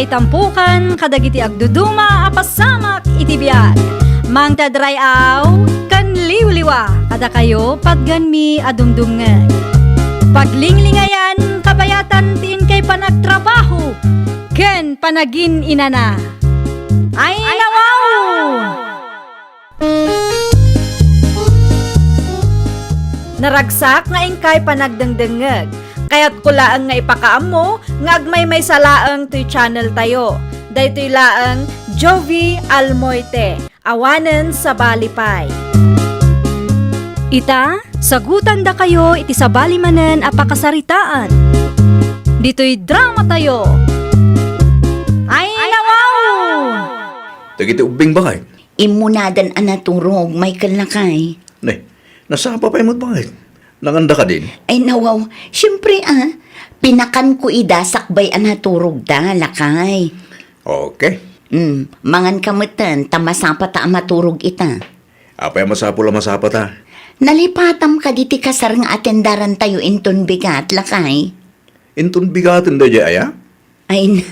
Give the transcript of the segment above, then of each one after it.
Ngay tampukan, kadagiti agduduma, apasamak itibiyag. Mang tadrayaw, kan liwliwa, kada kayo pagganmi adumdumngeg. Paglinglingayan, kabayatan tiin kay panagtrabaho, ken panagin inana. Ay nawaw! Naragsak nga ingkay panagdengdengeg. Kaya't kulaang nga ipakaam mo, nga agmay may salaang to'y channel tayo. Daytoy laang Jovi Almoite, awanen sa balipay. Ita, sagutan da kayo iti sa balimanen apakasaritaan. Dito'y drama tayo. Ay nawaw! Dagiti ubing bakay? Imunadan anaturog, Michael Lakay. Ne, nasapa pa imot bakit? Nanganda ka din? Ay nawaw, siyempre pinakan ko ida sakbay anaturog da, Lakay. Okay. Mangan kamutan, tamasapa ta amaturog ita. Apay masapula masapa ta? Nalipatam ka diti kasar nga atendaran tayo inton bigat, Lakay. Intun bigatin da di aya? Ay,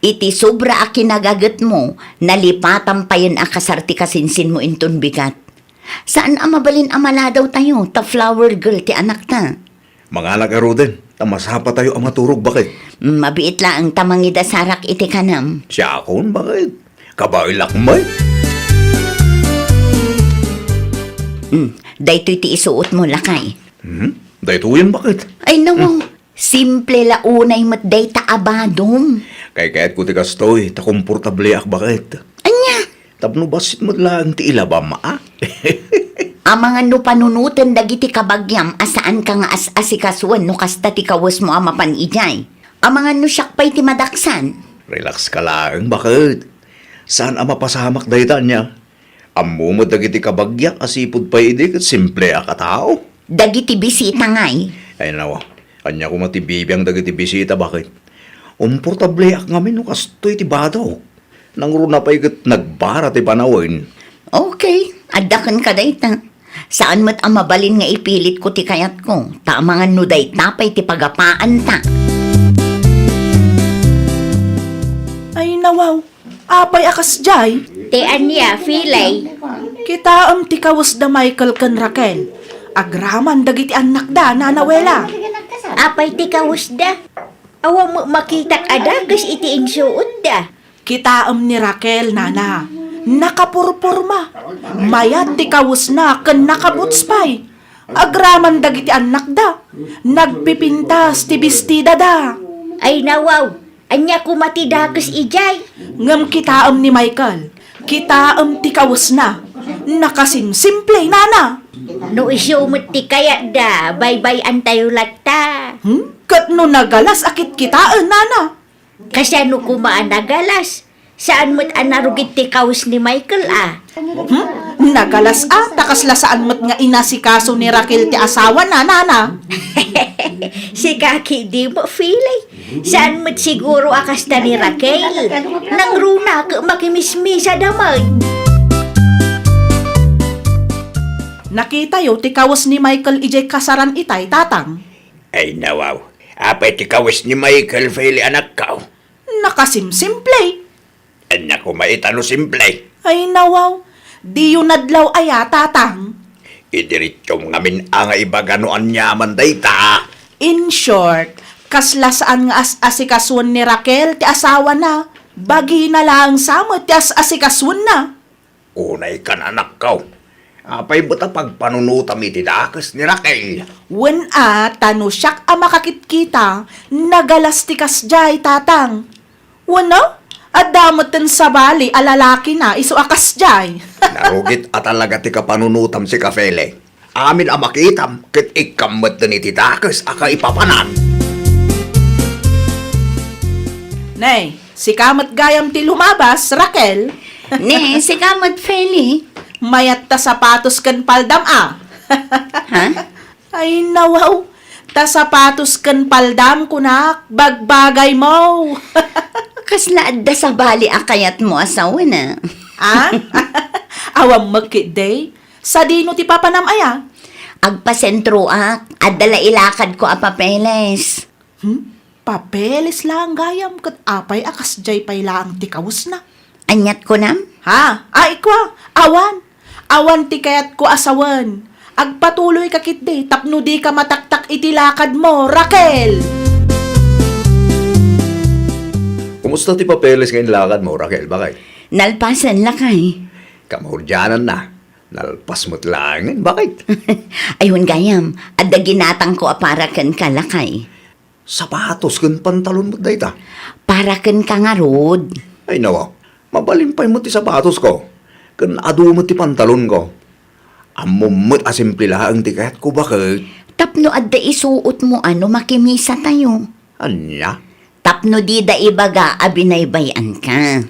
iti sobra a kinagagat mo, nalipatam pa yun a kasar ti kasinsin mo inton bigat. Saan amabalin amala daw tayo, ta flower girl ti anak ta? Mga anak aro din, tamasapa tayo ang maturog bakit? Mabiit la ang tamangida sarak iti kanam. Siya akon bakit? Kabaoy lakmay? Daytoy ti isuot mo, Lakay. Dahito yan bakit? Ay nawaw, simple la unay mat day ta abadom. Kay kaya't ko ti kastoy, ta komportable ak bakit? Anya, Tapno basit mo lang ti ilabama amangan no panunutan dagiti kabagyam asaan ka nga as-asikasuan no kasta ti kawas mo amapan ijay. Amangan no syakpay ti madaksan. Relax ka lang, bakit? Saan ang mapasamak dahitan niya? Ammo mo dagiti kabagyak asipod pa idik at simple akatao. Dagiti bisita ngay. Ay nawa, kanya ko matibibiyang dagiti bisita, bakit? Umportable ak ngamin no kastoy ti badaw. Nangruna pa ikat nagbara ti panawin. Okay, adakan ka dayta. Saan mo't ang mabalin nga ipilit ko ti kayat ko? Tamangan no day tapay ti pagapaan ta. Ay nawaw, apay akas jay. Ti Anya, Filay. Kita ti kawas da Michael kan Raquel. Agraman dagiti anak da, nanawela. Apay ti kawusda. Awa mo makitak ada, kas iti insuot da. Kita ni Raquel, nana. Nakapurpurma. Mayat ti kawas na kan nakabutspay. Agraman dagiti anak da. Nagpipintas ti bestida da. Ay nawaw, anya kumatidakas ijay. Ngam kita ni Michael. Kita ti kawas na. Nakasimsimple, nana. No isyumot ti kaya da, bye-bye antayo latta. Kat no nagalas akit kitaan, nana. Kasano kumaan nagalas? Saan mo't anarugit ti kawas ni Michael Nagalas takasla saan mat nga inasikaso ni Raquel ti asawa na, nana. Si kaki di mo, Filay. Saan mo't siguro akasta ni Raquel? Nang runa ka makimismisa damay. Nakita yo ti kawas ni Michael ijay kasaran itay, tatang. Ay nawaw, apay ti kawas ni Michael Feli anak ka. Nakasimsimple. Anak ko maitano simple. Ay nawaw, di yun nadlaw aya, tatang. Idiritsyong ngamin ang ibaganoan nyaman dayta. In short, kasla saan nga as-asikasuan ni Raquel ti asawa na. Bagi na lang samot ti as-asikasuan na. Unay ka na anak ka. Apay buta pagpanunutam iti dakas ni Raquel. Wen tano siyak makakitkita, nagalastikas jay, tatang. Wano? Adamoten sa bali, alalaki na, iso akas jay. Narugit at talaga ti kapanunutam si Kafele. Amin ang makitam, kit ikamot na iti dakas aka ipapanan. Nay, si kamat gayam ti lumabas, Raquel. Ne, si kamat Feli. Mayat ta sapatos kan paldam Ha? Ay nawaw, ta sapatos kan paldam kunak, bagbagay mo. Kasla adda sa bali akayat mo asawa na. Awam magkiday, sa dino ti papanam aya. Agpasentro ak, adala ilakad ko a papeles. Papeles lang gayam kat apay akas jay pay lang ti kawus na. Anyat ko nam? Ha? Ay kwa, awan. Awan ti kayat ko asawan. Agpatuloy ka kitdi, tapno di ka mataktak itilakad mo, Raquel. Kumusta ti papeles ngayon lakad mo, Raquel? Bakit? Nalpasan lakay. Kamahurjanan na. Nalpas mo't lang. Bakit? Ayun gayam, adda ginatang ko para kan kalakay. Sapatos kan pantalon mo dayta. Para kan kangarod. Ay nawa, mabalimpay mo ti sapatos ko. Kan adu mo ti pantalon ko. Amumot asimple lang ti kahit ko bakit. Tapno adda isuot mo ano makimisa tayo. Anya? Tapno di da ibaga abinaybayan ka.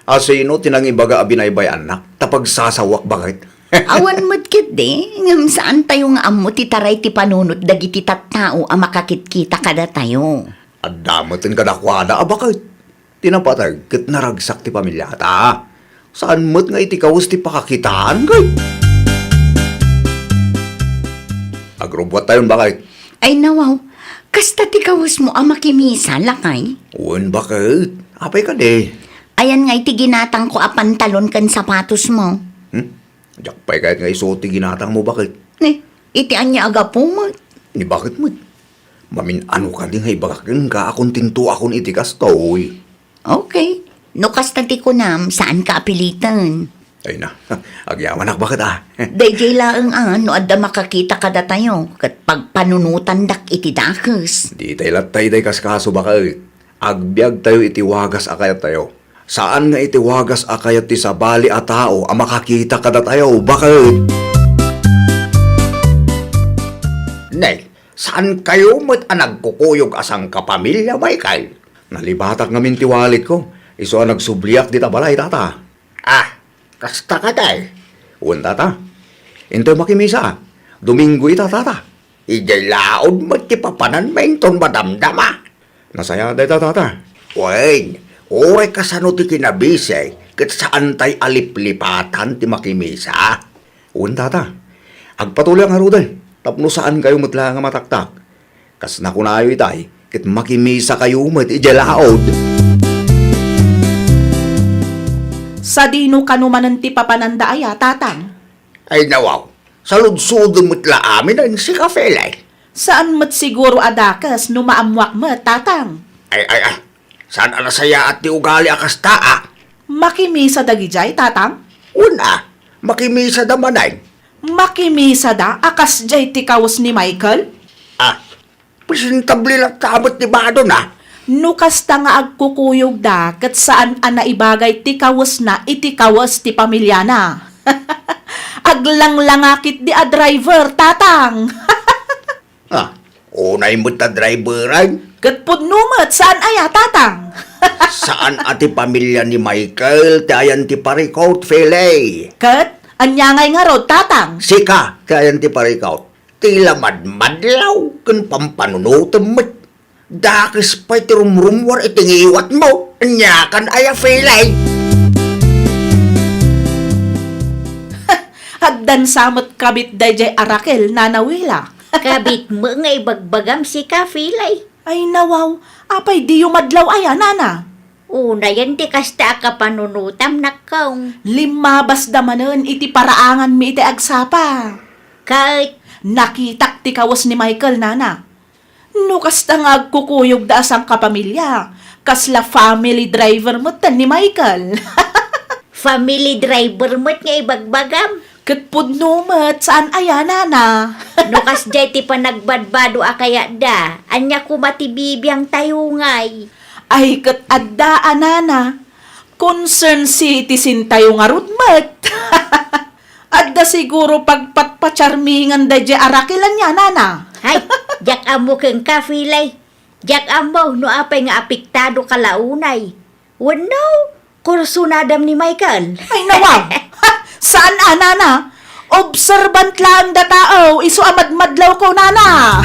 Asino tinangibaga abinaybay anak? Tapag sasawak bakit? Awan mo't de, ngam saan tayo nga amo ti taray ti panunot dagiti tattao a makakitkita kada tayo. Adamotin kadakwada, bakit? Tinapatag, kat naragsak ti pamilya ta. Saan mo't nga iti kawas ti pakakitaan, kay? Agrobot tayon, bakit? Ay nawaw, kasta ti kawas mo a makimisa lakay. Uwan, bakit? Apay ka de. Ayan nga iti ginatang ko a pantalon kan sapatos mo. Jakpay kahit nga isuot ti ginatang mo, bakit? Iti anya aga po mo. Ni bakit mo? Mamin ano ka din, hay bakakin ka akong tinto akong iti kastoy. Okay. No kasta ti kunam, saan ka apilitan? Ay na, agyaman ak bakit Dayjay laang no adda makakita kada tayo. Kat pagpanunutan dak iti dakes. Di tayo latay day kaskaso bakit? Agbyag tayo itiwagas akayat tayo. Saan nga itiwagas akayat ti sabali a tao a makakita kada tayo, bakit? Nay, saan kayo mo't nagkukuyog asang kapamilya, Michael? Nalibatak ngamin ti wallet ko. Iso ang nagsubliak di tabalay, tata. Kasta ka day. Uwan, tata. Into makimisa. Domingo ita, tata. Ijay laod mo't ti papanan menton madamdama. Nasaya day, tata. Uwan, oray kasano ti kinabisay, kat saan tay aliplipatan ti makimisa. Uwan, tata. Agpatuloy ang haruday. Tapno saan kayo matla nga mataktak. Kas nakunayo itay, kat makimisa kayo mat ijalaod. Sa dino kanumanan ti papananda aya, tatang. Ay nawaw, saludsudon matla amin ang si Kafelay. Saan mat siguro adakas no maamwak mat, tatang? Ay, saan alasaya at ti ugali akas taa? Makimisa dagijay, tatang? Una, makimisa damanay. Makimisa da akas jay ti kawas ni Michael? Presentable lang tabot ni Bado na. No kasta nga agkukuyog da kat saan naibagay ti kawas na iti kawas ti pamilya na. Aglanglangakit di a driver, tatang. Unay mo ta driveran. Kat pudnumat, saan aya, tatang? Saan ati pamilya ni Michael, tayan ti parikaut, Felay. Kat, anyangay nga rod, tatang. Sika, tayan ti parikaut. Tila madmadlaw, kan pampanunutan mo. Dakis pa'y ti rumrumwar itingiwat mo. Anyakan aya, Felay. Haddan samot kabit dayjay Arakel, nanawila. Kabit mo nga ibagbagam si Kafilay. Ay nawaw, apay di yumadlaw aya, nana. Una yan di kasta ka panunutam nakaw. Limabas damanen iti paraangan mi iti agsapa. Kahit Nakitak ti kawas ni Michael, nana. No kasta nga agkukuyog da asang kapamilya. Kasla family driver mo tan ni Michael. family driver mo't nga ibagbagam. Kat pudnumat, saan aya, nana? No kas jay ti panagbadbado akaya da. Anya kumatibibiyang tayo ngay. Ay kat adda, nana. Concern si iti sintayo nga rudmat. Adda siguro pagpatpacharmingan da jay arakilan niya, nana. Hay, jak amo keng Kafilay. Jak amo no apay nga apiktado kalaunay. Wano, kursunadam ni Michael. Ay nawaw. Saan, nana? Observant lang da tao. Iso amadmadlaw ko, nana.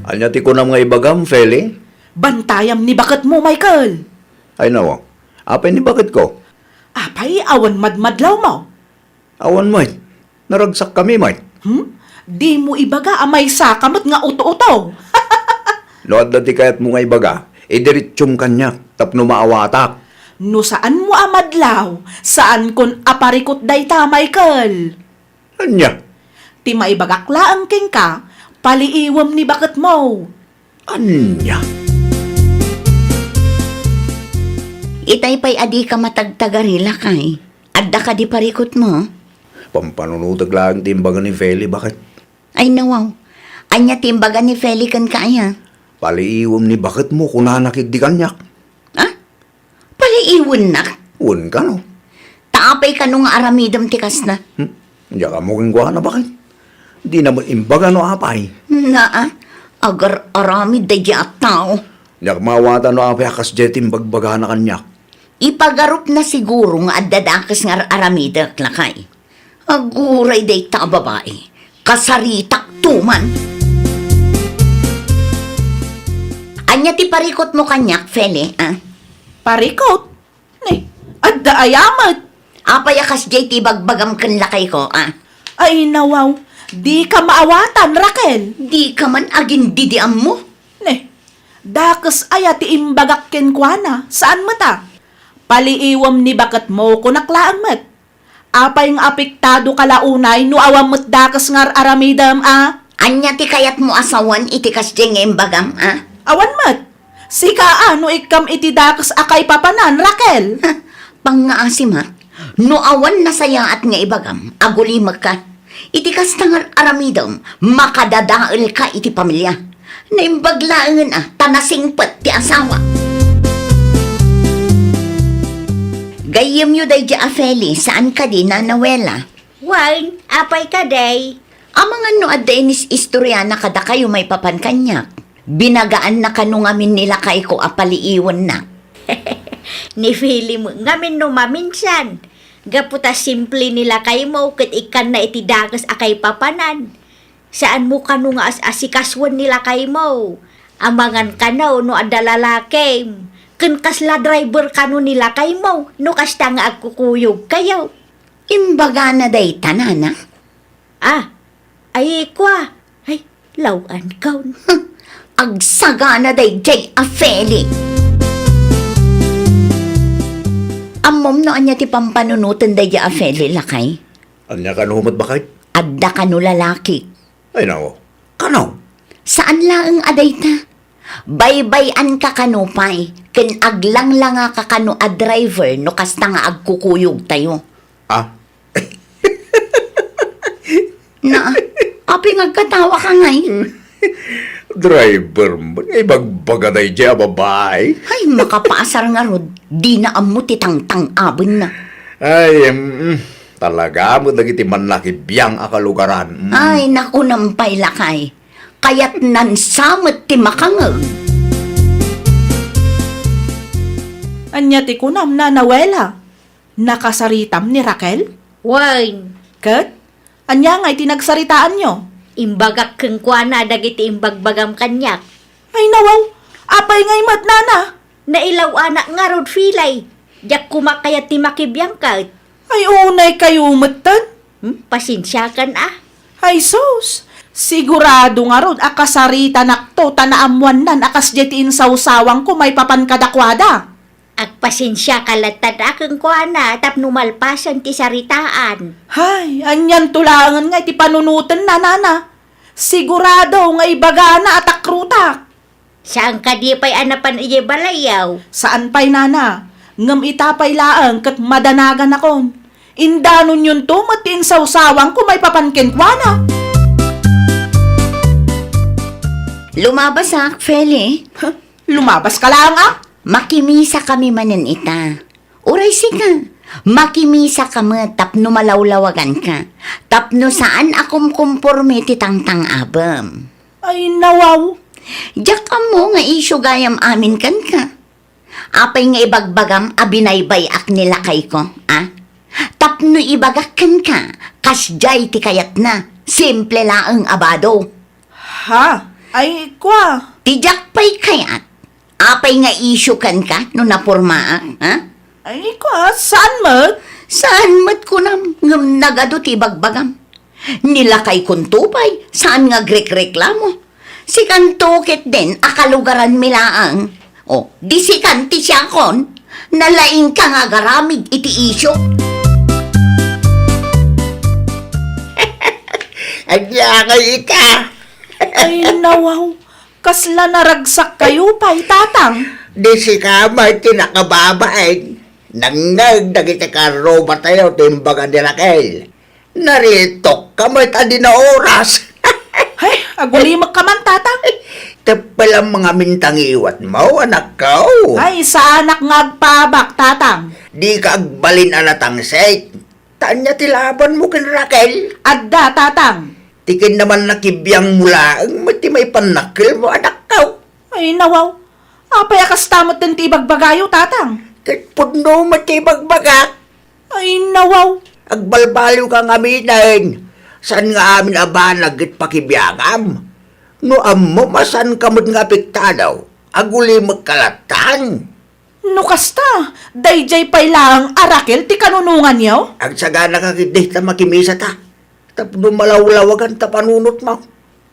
Anya ti ko na mga ibagam, Feli? Bantayam ni bakit mo, Michael? Ay nawa, apay ni bakit ko? Apay, awan madmadlaw mo. Awan mo, naragsak kami, mate. Di mo ibaga amay sakamot nga uto-uto. Load na ti kayat mo nga ibaga, idiritsyong kanyak, tapno maawatak. No saan mo amadlaw? Saan kon aparikot day ta, Michael? Anya? Ti maibagakla ang king ka, paliiwam ni bakit mo. Anya? Itay pa'y adi ka matagtagarila kay. Adda ka di parikot mo. Pampanunutag lang timbagan ni Feli, bakit? Ay nawaw. Anya timbagan ni Feli kan kaya. Paliiwam ni bakit mo kung nanakit di kanyak. Ha? Paliiwan na. Un ka no? Taapay ka nung aramidam tikas na. Diya ka mo kong na bakit? Di naman imbaga no apay. Naa, agar aramid da at tao. Diya ka mawata no apay akas jetim bagbaga na kanyak. Ipagarup na siguro nga adadakas nga aramida lakay. Aguray day ta babae. Kasaritak tuman. Anya ti parikot mo kanyak, Feli, ah? Parikot? Ay, adda ayamat. Apay akas jay ti bagbagam kan lakay ko, ah? Ay nawaw, di ka maawatan, Raquel. Di ka man agin didiam mo. Ne, dakas aya ti imbagak ken kuana. Saan mata? Paliiwam ni bakit mo kunaklaan mat. Apay ng apektado kalaunay no awam mat dakas ngar aramidam, ah? Anya ti kayat mo asawan itikas jay nga imbagam, ah? Awan mat. Sika no ikam iti dakas akay papanan, Raquel. Pangaasim ha? No awan na saya at nga ibagam, agulimag ka. Itikas tangar aramidom, makadadaal ka iti pamilya. Naimbaglaan tanasingpet ti asawa. Gayem yu day di Feli, saan ka di nanawela? Wine, apay ka day. Amang ano adda inis istorya na kada kayo may papan kanyak. Binagaan na kanungamin nila kay ko apaliiwan na. Ni Philly mo ngamin no maminsan. Gaputa simple nila kay mo ket ikan na iti dagas akay papanan. Saan mo kanu nga asikaswan nila kay mo? Amangan kanaw no adda lalaki. Ken kasla driver kanu nila kay mo no kasta nga agkukuyog kayo. Imbaga na day tanana. Ah, ay kwa. Ay, lawan kaun. Agsaga na day jay Feli. Amom no anya ti pampanunutan day Feli lakay. Anya ka no humat bakit? Adda ka no lalaki. Ay nako, kanaw? Saan lang aday ta? Baybayan ka kanupay. Ken aglang lang nga ka kano a driver no kasta nga agkukuyog tayo. Ah, Na, api ngagkatawa ka ngay. driver mo, ibagbaga na dyan, babae. Ay, makapaasar nga rod. Di na amo ti tangtang abon na. Ay, talaga mo dagiti manlaki biyang akalugaran. Ay, naku nampay lakay. Kaya't nansamot ti makangag. Anya ti kunam na nawela. Nakasaritam ni Raquel? Wine, Kat? Anya nga itinagsaritaan nyo? imbagak keng kuana dagiti imbagbagam kanyak. Ay nawaw, apay ngay mat nana. Nailaw anak nga rod filay. Jak kumakayat ti makibiyang ka. Ay unay kayo umatan. Pasensya kan ah. Ay sus, sigurado nga rod akasarita nakto tanaamuan nan akas jetiin sawsawang ko may papan kadakwada. Agpasensya kalatad akong kuana tap numalpasan ti saritaan. Hay, anyan tulangan nga iti panunutan na nana. Sigurado nga ibaga na at akrutak. Saan ka di pa'y anapan iya balayaw? Saan pa'y nana? Ngam itapay laang kat madanagan akon. Indanon yun to matin sawsawang ko may papankin kuana. Lumabas Feli. Lumabas ka lang ah. Makimisa kami manen ita. Uray sika. Makimisa ka mo tapno malawlawagan ka. Tapno saan akom kumporme ti tangtang abam. Ay nawaw. Diyak ka mo nga isyo gayam amin kan ka. Apay nga ibagbagam abinaybay ak nila kay ko, ah? Tapno ibagak kan ka. Kasjay ti kayat na. Simple laang abado. Ha? Ay kwa. Tijak pa'y kayat. Apay nga isyo kan ka no napurmaak, ha? Ay kwa, saan mat? Saan mat ko nam ngam nagado ti bagbagam? Nilakay kuntupay, saan nga grek-reklamo? Si kantukit din, akalugaran milaang. O, di si kanti siya kon, nalaing ka nga garamid iti isyo. Adya kay ika. Ay, nawaw. Kasla naragsak kayo pa'y tatang. Di si kamay kinakababain. Nangag dagiti karoba tayo timbagan ni Raquel. Naritok kamay tadi na oras. Ay, agulimag ka man, tatang. Tapalang mga mintang iwat mo, anak ko. Ay, sa anak nga agpabak, tatang. Di ka agbalin anatang set. Tanya tilaban mo kin Raquel. Adda, tatang. Tikin naman nakibiyang mula ang mati may panakil mo, anak ko. Ay, nawaw. Apay akas tamot din tibagbagayo, tatang. Katpuno mati bagbaga. Ay, nawaw. Agbalbaliw kang aminin. San nga amin abanag it pakibiyagam? No amo masan kamot nga apektadaw? Aguli magkalatan. No kasta, dayjay pa'y lang arakil ti kanunungan yaw. Ang sagana kakidih ta makimisa ta. Tapno malawlawagan ta panunot mo.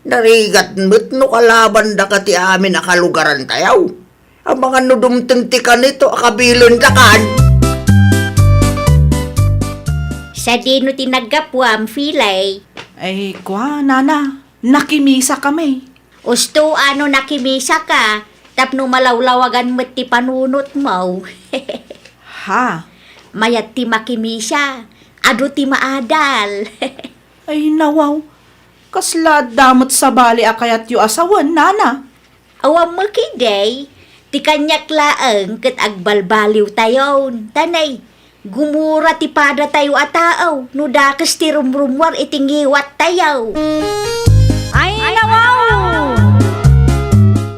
Narigat mo't no kalaban da ka ti amin akalugaran tayaw. Ang mga nudumteng ti ka nito akabilon ta kan. Sa dino tinagapwam, filay. Ay, kwa, nana, nakimisa kami. Usto ano nakimisa ka, tapno malawlawagan mo't ti panunot mo. Ha? Mayat ti makimisa, ado ti maadal. Ay, nawaw. Kasla damot sa bali akayat yu asawan, nana. Awam mo kiday, ti kanyak laeng ket agbalbaliw tayon. Tanay, gumura ti pada tayo ataaw, no dakes ti rumrumwar itingiwat tayaw. Ay, nawaw!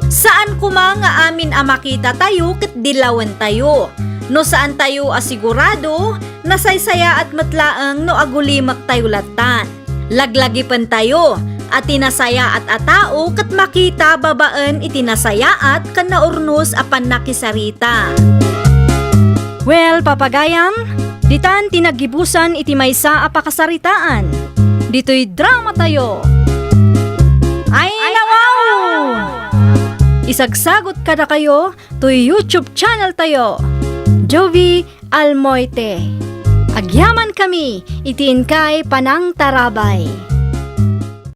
Saan kuma nga amin a makita tayo ket dilawan tayo? No saan tayo asigurado, nasaysaya at matlaang no agulimak tayo latan. Laglagipan tayo, at tinasaya at atao kat makita babaan itinasaya at kan naurnos apan nakisarita. Well, papagayam, ditan tinagibusan iti maysa a pakasaritaan. Dito'y drama tayo. Ay, nawaw! Isagsagot kada kayo to YouTube channel tayo. Jovi Almoite. Agyaman kami, itiin kay Panang Tarabay.